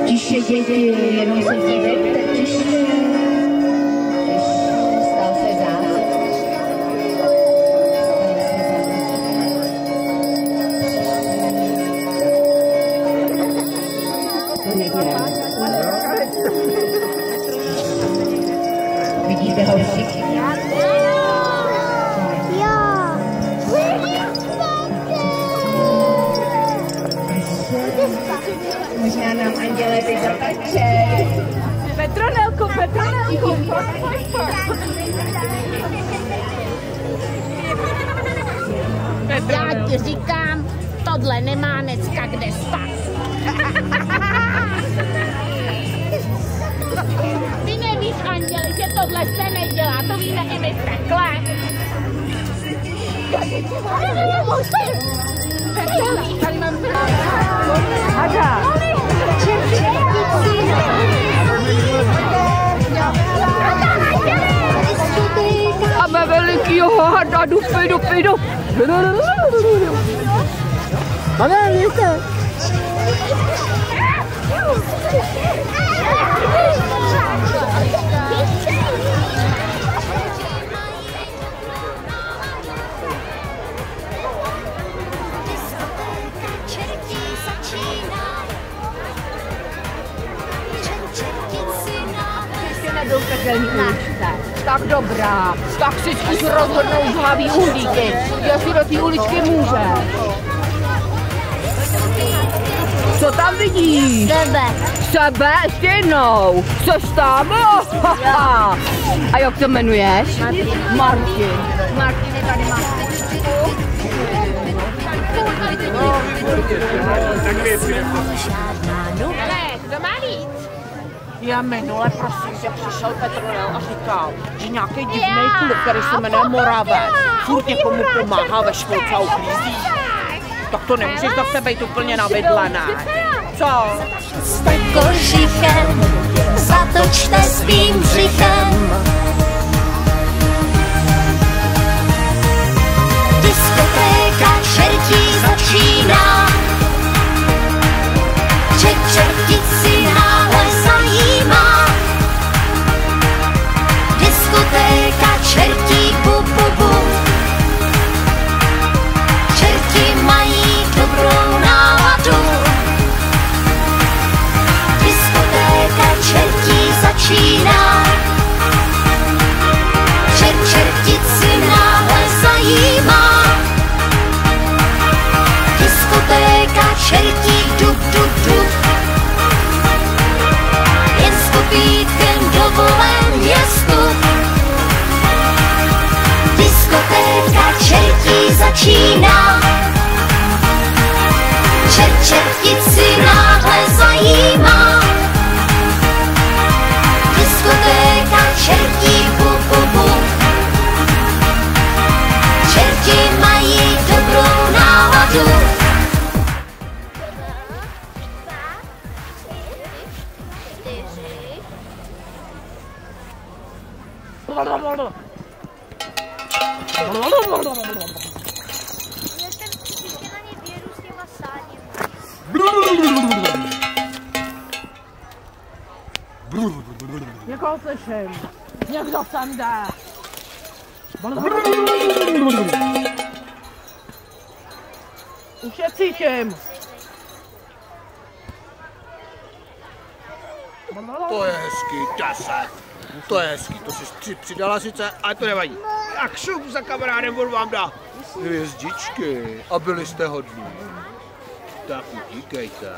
Tiše děti, jenom se dívejte, tiše. Stal se zázrak. Vidíte ho všichni? Možná nám anděle teď zatačej. Petronelko, Já ti říkám, tohle nemá dneska kde spát. Ty nevíš, anděli, že tohle se nedělá, to víme i my takhle. Tady mám Hada. Máme velikýho hada, dupy. Máme víte. Nebyl pekelný uličce. Tak dobrá, tak si zkus rozhodnout z hlavy uhlíky, jestli do té uličky můžeš. Co tam vidíš? Sebe, ještě jednou. Což tam? A jak se jmenuješ? Martin. Martin je tady mastičku. Kdo má víc? Já minule, prosím, že přišel Petronel a říkal, že nějaký divný kluk, který se jmenuje Moravec, furt někomu pomáhá ve školce a uklízí. Tak to nemůžeš zase být úplně na vidle, ne? Co? Jste kožichem, zatočte svým břichem. Diskotéka čertí začíná. Čertici náhle zajímá. Diskotéka čertí bu. Čerti mají dobrou náladu. Diskotéka čertí začíná. Čertici náhle zajímá. Diskotéka čertí dub. Jen s kopítkem dovolen je vstup. Diskotéka čertí začíná. Čertici náhle zajímá. Diskotéka čertí bu. Čerti mají dobrou náladu. Někoho slyším. Někdo sem jde. Už je cítím. To je hezký, deset. To je hezký, to si přidala sice, ale to nevadí. Jak šup za kamarádem, on vám dá hvězdičky a byli jste hodní. Tak utíkejte.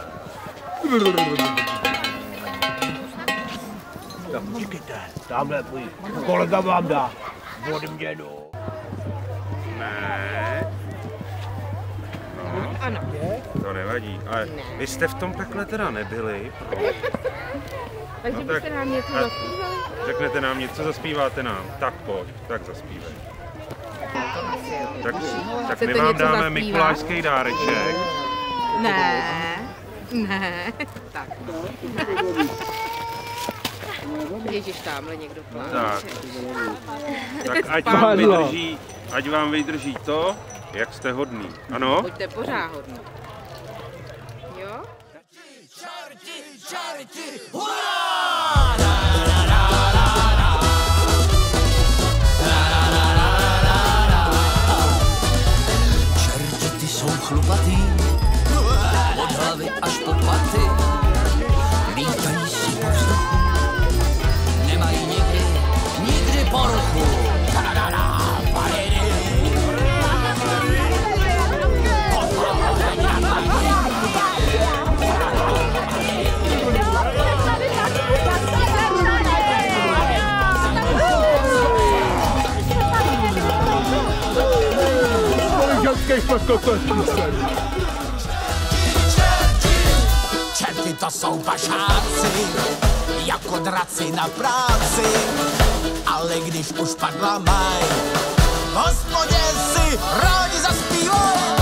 Tak utíkejte, tamhle můj kolega vám dá odměnu. Ne. No, Ano. to nevadí, ale vy jste v tom pekle teda nebyli. Takže No, byste nám něco zaspívali? Řeknete nám něco, zaspíváte nám. Tak pojď, tak zaspívej. Tak my Chcete vám něco dáme zaspívat? mikulášský dáreček. Ne. Ne, tak. Ježiš, tamhle někdo pláče. Tak ať vám vydrží to, jak jste hodný. Ano? Buďte pořád hodný. Jo? Čerti, ty jsou chlupatý, od hlavy až po paty, lítají si po vzduchu, nemají nikdy poruchu. Čerti to jsou pašáci, jako draci na práci, ale když už padla maj, v hospodě si rádi zaspívaj.